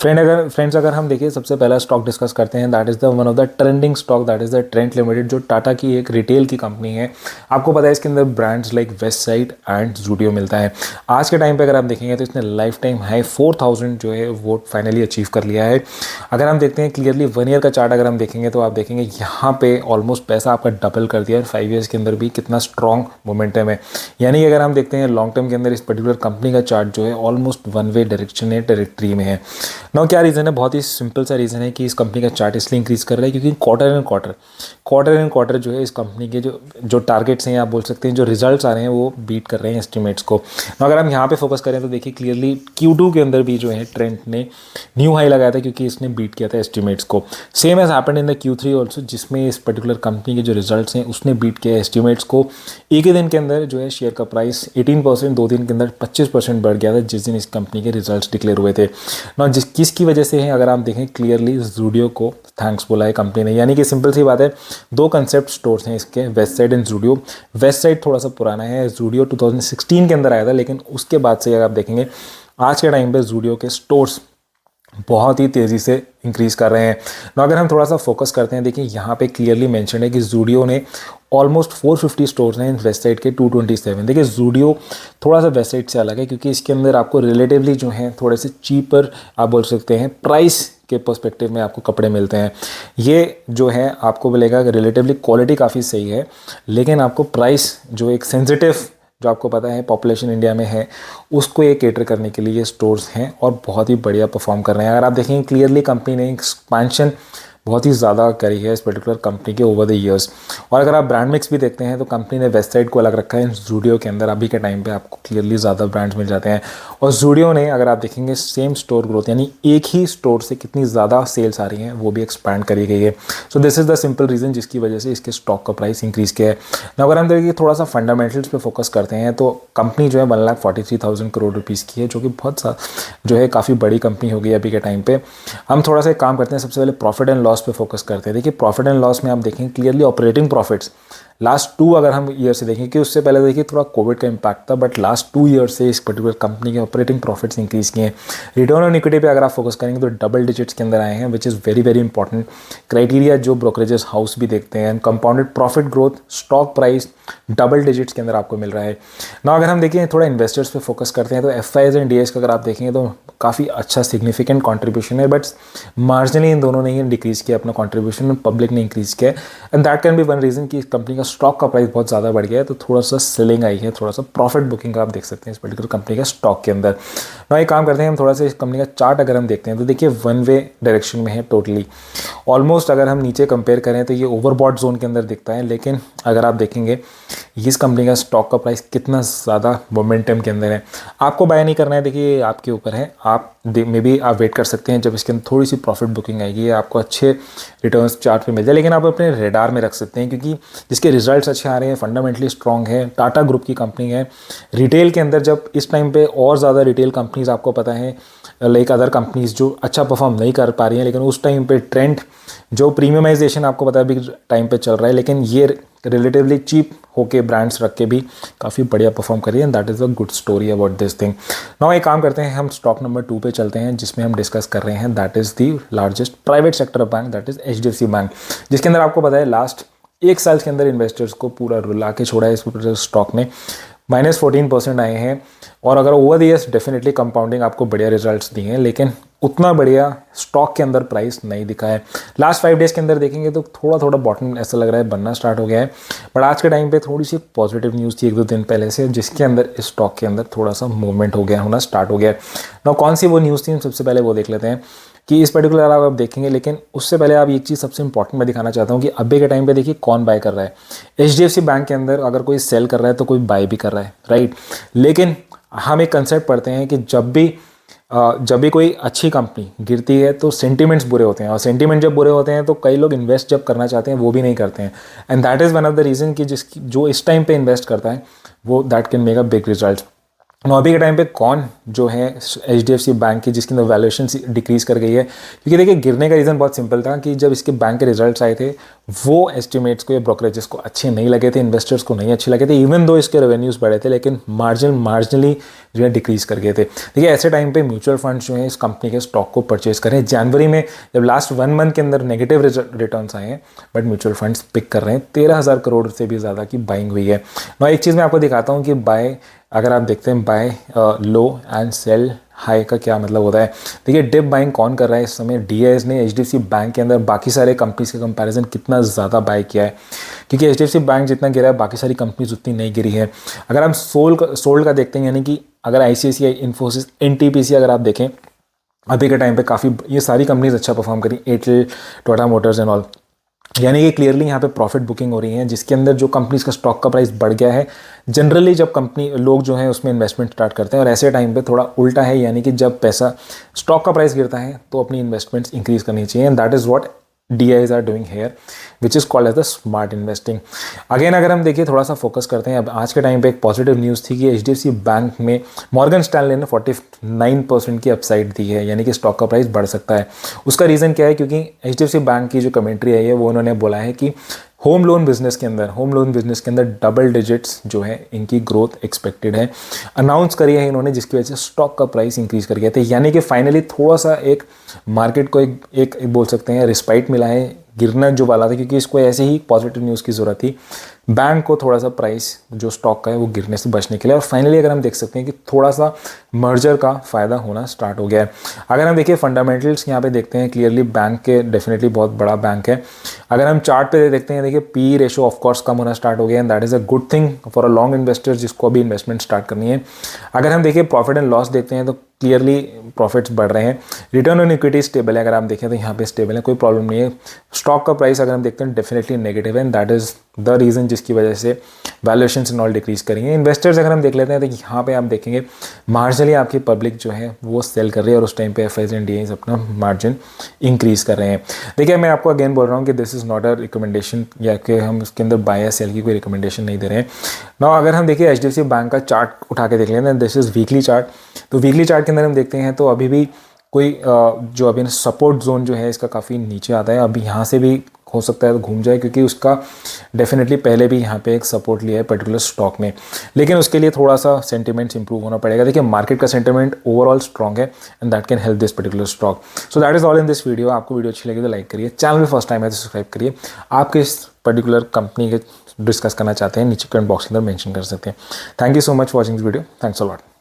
Friends अगर हम देखिए सबसे पहला स्टॉक डिस्कस करते हैं, that is the one of the trending stock, that is the Trent limited, जो टाटा की एक रिटेल की कंपनी है। आपको पता है इसके अंदर brands like west side and Zudio मिलता है। आज के टाइम पे अगर आप देखेंगे तो इसने लाइफ टाइम हाई 4000 जो है वो फाइनली अचीव कर लिया है। अगर हम देखते हैं क्लियरली 1 ईयर का चार्ट अगर हम देखेंगे तो आप देखेंगे यहाँ पे ऑलमोस्ट पैसा आपका डबल कर दिया है। 5 ईयर्स के अंदर भी कितना स्ट्रॉन्ग मोमेंटम है। यानी कि अगर हम देखते हैं लॉन्ग टर्म के अंदर इस पर्टिकुलर कंपनी का चार्ट जो है ऑलमोस्ट वन वे डायरेक्शन है, ट्रेजेक्टरी में है। नाउ क्या रीज़न है? बहुत ही सिंपल सा रीज़न है कि इस कंपनी का चार्ट इसलिए इंक्रीज़ कर रहा है क्योंकि क्वार्टर एंड क्वार्टर जो है इस कंपनी के जो टारगेट्स हैं, आप बोल सकते हैं जो रिजल्ट्स आ रहे हैं वो बीट कर रहे हैं एस्टिमेट्स को। नाउ अगर हम यहाँ पे फोकस करें तो देखिए क्लियरली Q2 के अंदर भी जो है ट्रेंड ने न्यू हाई लगाया था क्योंकि इसने बीट किया था एस्टिमेट्स को। Same as happened in the Q3 also, जिसमें इस पर्टिकुलर कंपनी के जो रिजल्ट्स हैं उसने बीट किया एस्टिमेट्स को। एक ही दिन के अंदर जो है शेयर का प्राइस 18%, 2 दिन के अंदर 25% बढ़ गया था जिस दिन इस कंपनी के रिजल्ट्स डिक्लेयर हुए थे। ना किसकी वजह से है? अगर आप देखें क्लियरली जूडियो को थैंक्स बोला है कंपनी ने। यानी कि सिंपल सी बात है, 2 कंसेप्ट स्टोर्स हैं इसके, west side and Zudio. West side थोड़ा सा पुराना है, जूडियो 2016 के अंदर आया था, लेकिन उसके बाद से अगर आप देखेंगे आज के टाइम पे जूडियो के स्टोर्स बहुत ही तेज़ी से इंक्रीज़ कर रहे हैं। ना अगर हम थोड़ा सा फोकस करते हैं, देखिए यहाँ पे क्लियरली मेंशन है कि जूडियो ने ऑलमोस्ट 450 स्टोर्स हैं वेस्ट साइड के 227। देखिए जूडियो थोड़ा सा वेस्ट साइड से अलग है क्योंकि इसके अंदर आपको रिलेटिवली जो है थोड़े से चीपर आप बोल सकते हैं प्राइस के पर्सपेक्टिव में आपको कपड़े मिलते हैं। ये जो है आपको मिलेगा कि रिलेटिवली क्वालिटी काफ़ी सही है, लेकिन आपको प्राइस जो एक सेंसिटिव जो आपको पता है पॉपुलेशन इंडिया में है उसको ये केटर करने के लिए ये स्टोर्स हैं और बहुत ही बढ़िया परफॉर्म कर रहे हैं। अगर आप देखेंगे क्लियरली कंपनी ने एक्सपेंशन बहुत ही ज़्यादा करी है इस पर्टिकुलर कंपनी के ओवर द ईयर्स। और अगर आप ब्रांड मिक्स भी देखते हैं तो कंपनी ने वेस्ट साइड को अलग रखा है। जूडियो के अंदर अभी के टाइम पे आपको क्लियरली ज़्यादा ब्रांड्स मिल जाते हैं। और जूडियो ने अगर आप देखेंगे सेम स्टोर ग्रोथ, यानी एक ही स्टोर से कितनी ज़्यादा सेल्स आ रही हैं वो भी एक्सपैंड करी गई है। So this is the simple reason जिसकी वजह से इसके स्टॉक का प्राइस इंक्रीज़ किया है। अगर हम देखिए थोड़ा सा फंडामेंटल्स पे फोकस करते हैं तो कंपनी जो है 1,43,000 करोड़ रुपीज़ की है, जो कि बहुत सा जो है काफ़ी बड़ी कंपनी हो गई अभी के टाइम पे। हम थोड़ा सा काम करते हैं, सबसे पहले प्रॉफिट एंड लॉस पे फोकस करते हैं। देखिए प्रॉफिट एंड लॉस में आप देखें क्लियरली ऑपरेटिंग प्रॉफिट्स लास्ट 2 अगर हम ईयर से देखें कि उससे पहले देखिए थोड़ा कोविड का इम्पैक्ट था, बट लास्ट 2 ईयर से इस पर्टिकुलर कंपनी के ऑपरेटिंग प्रॉफिट्स इंक्रीज किए हैं। रिटर्न ऑन इक्विटी पे अगर आप फोकस करेंगे तो डबल डिजिट्स के अंदर आए हैं, which is very very important criteria जो ब्रोकरेजेस हाउस भी देखते हैं। Compounded profit growth, stock price double digits के अंदर आपको मिल रहा है ना। अगर हम देखें थोड़ा इन्वेस्टर्स पे फोकस करते हैं तो एफआईज एंड डीएस का अगर आप देखेंगे तो काफ़ी अच्छा सिग्निफिकेंट कॉन्ट्रीब्यूशन है, बट मार्जिनली इन दोनों ने ही डिक्रीज़ किया अपना कॉन्ट्रीब्यूशन, पब्लिक ने इंक्रीज़ किया। And that can be one reason कि इस कंपनी का स्टॉक का प्राइस बहुत ज़्यादा बढ़ गया है, तो थोड़ा सा सेलिंग आई है, थोड़ा सा प्रॉफिट बुकिंग का आप देख सकते हैं इस पर्टिकुलर कंपनी के स्टॉक के अंदर। ना एक काम करते हैं हम थोड़ा सा इस कंपनी का चार्ट अगर हम देखते हैं तो देखिए वन वे डायरेक्शन में है टोटली। ऑलमोस्ट अगर हम नीचे कंपेयर करें तो ये ओवरबॉट जोन के अंदर दिखता है, लेकिन अगर आप देखेंगे इस कंपनी का स्टॉक का प्राइस कितना ज़्यादा मोमेंटम के अंदर है। आपको बाय नहीं करना है, देखिए आपके ऊपर है, आप मे बी आप वेट कर सकते हैं जब इसके अंदर थोड़ी सी प्रॉफिट बुकिंग आएगी, आपको अच्छे रिटर्न्स चार्ट पे मिल जाए, लेकिन आप अपने रेडार में रख सकते हैं क्योंकि जिसके रिजल्ट्स अच्छे आ रहे हैं, फंडामेंटली स्ट्रॉन्ग है, टाटा ग्रुप की कंपनी है। रिटेल के अंदर जब इस टाइम पे और ज़्यादा रिटेल कंपनीज आपको पता है लाइक अदर कंपनीज जो अच्छा परफॉर्म नहीं कर पा रही हैं, लेकिन उस टाइम पे ट्रेंड जो प्रीमियमाइजेशन आपको पता है अभी टाइम पे चल रहा है, लेकिन ये रिलेटिवली चीप होके ब्रांड्स रख के भी काफ़ी बढ़िया परफॉर्म करी है। And that is a good story about this thing. Now एक काम करते हैं हम स्टॉक नंबर 2 पे चलते हैं जिसमें हम डिस्कस कर रहे हैं, that is the largest private sector bank, that is HDFC bank, जिसके अंदर आपको पता है लास्ट 1 साल के अंदर इन्वेस्टर्स को पूरा रुला के छोड़ा है इस स्टॉक ने। -14% आए हैं और अगर over the years definitely compounding आपको बढ़िया रिजल्ट्स दिए हैं, लेकिन उतना बढ़िया स्टॉक के अंदर प्राइस नहीं दिखा है। लास्ट 5 डेज़ के अंदर देखेंगे तो थोड़ा थोड़ा बॉटम ऐसा लग रहा है बनना स्टार्ट हो गया है, बट आज के टाइम पे थोड़ी सी पॉजिटिव न्यूज़ थी 1-2 दिन पहले से, जिसके अंदर इस स्टॉक के अंदर थोड़ा सा मूवमेंट हो गया, होना स्टार्ट हो गया है। ना कौन सी वो न्यूज़ थी, हम सबसे पहले वो देख लेते हैं कि इस पर्टिकुलर आप देखेंगे, लेकिन उससे पहले आप एक चीज़ सबसे इंपॉर्टेंट मैं दिखाना चाहता हूँ कि अभी के टाइम पे देखिए कौन बाय कर रहा है। HDFC बैंक के अंदर अगर कोई सेल कर रहा है तो कोई बाय भी कर रहा है, राइट। लेकिन हम एक कंसेप्ट पढ़ते हैं कि जब भी कोई अच्छी कंपनी गिरती है तो सेंटीमेंट्स बुरे होते हैं, और सेंटीमेंट जब बुरे होते हैं तो कई लोग इन्वेस्ट जब करना चाहते हैं वो भी नहीं करते हैं। And that is one of the reason कि जो इस टाइम पे इन्वेस्ट करता है वो that can make a big result. अभी के टाइम पे कौन जो है HDFC बैंक की जिसकी वैल्यूएशन डिक्रीज़ कर गई है, क्योंकि देखिए गिरने का रीज़न बहुत सिंपल था कि जब इसके बैंक के रिजल्ट्स आए थे वो एस्टिमेट्स को या ब्रोकरेजेस को अच्छे नहीं लगे थे, इन्वेस्टर्स को नहीं अच्छे लगे थे, इवन दो इसके रेवेन्यूज़ बढ़े थे लेकिन मार्जिनली जो है डिक्रीज़ कर गए थे। देखिए ऐसे टाइम पे म्यूचुअल फंड्स जो है इस कंपनी के स्टॉक को परचेज करें। जनवरी में जब लास्ट 1 मंथ के अंदर नेगेटिव रिटर्न्स आए हैं बट म्यूचुअल फंड्स पिक कर रहे हैं, 13,000 करोड़ से भी ज़्यादा की बाइंग हुई है। मैं एक चीज़ मैं आपको दिखाता हूँ कि बाय, अगर आप देखते हैं buy low and sell high का क्या मतलब होता है। देखिए डिप बाइंग कौन कर रहा है इस समय, DIS ने HDFC बैंक के अंदर बाकी सारे कंपनीज के कंपैरिजन कितना ज़्यादा बाय किया है, क्योंकि HDFC बैंक जितना गिरा है बाकी सारी कंपनीज उतनी नहीं गिरी है। अगर हम सोल्ड का देखते हैं, यानी कि अगर ICICI, इन्फोसिस, NTPC अगर आप देखें अभी के टाइम पे काफ़ी ये सारी कंपनीज अच्छा परफॉर्म करी, Airtel, Tata Motors and all, यानी कि क्लियरली यहाँ पे प्रॉफिट बुकिंग हो रही है जिसके अंदर जो कंपनीज का स्टॉक का प्राइस बढ़ गया है। जनरली जब कंपनी लोग जो है उसमें इन्वेस्टमेंट स्टार्ट करते हैं और ऐसे टाइम पे थोड़ा उल्टा है, यानी कि जब पैसा स्टॉक का प्राइस गिरता है तो अपनी इन्वेस्टमेंट्स इंक्रीज करनी चाहिए and that is what DIs are doing here which is called as the smart investing. Again अगर हम देखिए थोड़ा सा फोकस करते हैं, अब आज के टाइम पे एक पॉजिटिव न्यूज़ थी कि HDFC बैंक में मॉर्गन स्टैनले ने 49% की अपसाइड दी है, यानी कि स्टॉक का प्राइस बढ़ सकता है। उसका रीज़न क्या है, क्योंकि HDFC बैंक की जो कमेंट्री आई है वो उन्होंने बोला है कि होम लोन बिजनेस के अंदर डबल डिजिट्स जो है इनकी ग्रोथ एक्सपेक्टेड है, अनाउंस करी है इन्होंने, जिसकी वजह से स्टॉक का प्राइस इंक्रीज कर गया था। यानी कि फाइनली थोड़ा सा एक मार्केट को एक बोल सकते हैं रिस्पाइट मिला है, गिरना जो वाला था, क्योंकि इसको ऐसे ही पॉजिटिव न्यूज़ की ज़रूरत थी बैंक को थोड़ा सा प्राइस जो स्टॉक का है वो गिरने से बचने के लिए। और फाइनली अगर हम देख सकते हैं कि थोड़ा सा मर्जर का फ़ायदा होना स्टार्ट हो गया है। अगर हम देखिए फंडामेंटल्स यहाँ पे देखते हैं क्लियरली बैंक के डेफिनेटली बहुत बड़ा बैंक है। अगर हम चार्ट पे देखते हैं, देखिए PE रेशो ऑफकोर्स कम होना स्टार्ट हो गया and that is a good thing for a long investors जिसको अभी इन्वेस्टमेंट स्टार्ट करनी है। अगर हम देखिए प्रॉफिट एंड लॉस देखते हैं तो क्लियरली प्रॉफिट्स बढ़ रहे हैं, रिटर्न ऑन इक्विटी स्टेबल है, अगर आप देखें तो यहाँ पे स्टेबल है, कोई प्रॉब्लम नहीं है। स्टॉक का प्राइस अगर हम देखते हैं डेफिनेटली नेगेटिव है and that is the reason जिसकी वजह से वैल्यूएशंस एंड ऑल डिक्रीज करेंगे। इन्वेस्टर्स अगर हम देख लेते हैं तो यहाँ पे आप देखेंगे मार्जिनली आपकी पब्लिक जो है वो सेल कर रही है और उस टाइम पे FIs एंड DIs अपना मार्जिन इंक्रीज कर रहे हैं। देखिए मैं आपको अगेन बोल रहा हूँ कि this is not a recommendation, या कि हम इसके अंदर बाय या सेल की कोई रिकमेंडेशन नहीं दे रहे हैं। नाउ अगर हम देखिए HDFC बैंक का चार्ट उठा के देख लेते हैं, दिस इज़ वीकली चार्ट। तो वीकली चार्ट के अंदर हम देखते हैं तो अभी भी कोई जो अभी सपोर्ट जोन जो है इसका काफ़ी नीचे आता है, अभी यहाँ से भी हो सकता है तो घूम जाए, क्योंकि उसका डेफिनेटली पहले भी यहाँ पे एक सपोर्ट लिया है पर्टिकुलर स्टॉक में, लेकिन उसके लिए थोड़ा सा सेंटिमेंट्स इंप्रूव होना पड़ेगा। देखिए मार्केट का सेंटिमेंट ओवरऑल स्ट्रॉग है and that can help this particular stock. So that is all in this video. आपको वीडियो अच्छी लगी तो लाइक करिए, चैनल में फर्स्ट टाइम है तो सब्सक्राइब करिए। आप किस पर्टिकुलर कंपनी के डिस्कस करना चाहते हैं नीचे कमेंट बॉक्स के अंदर मेंशन कर सकते हैं। Thank you so much for watching this video, thanks a lot.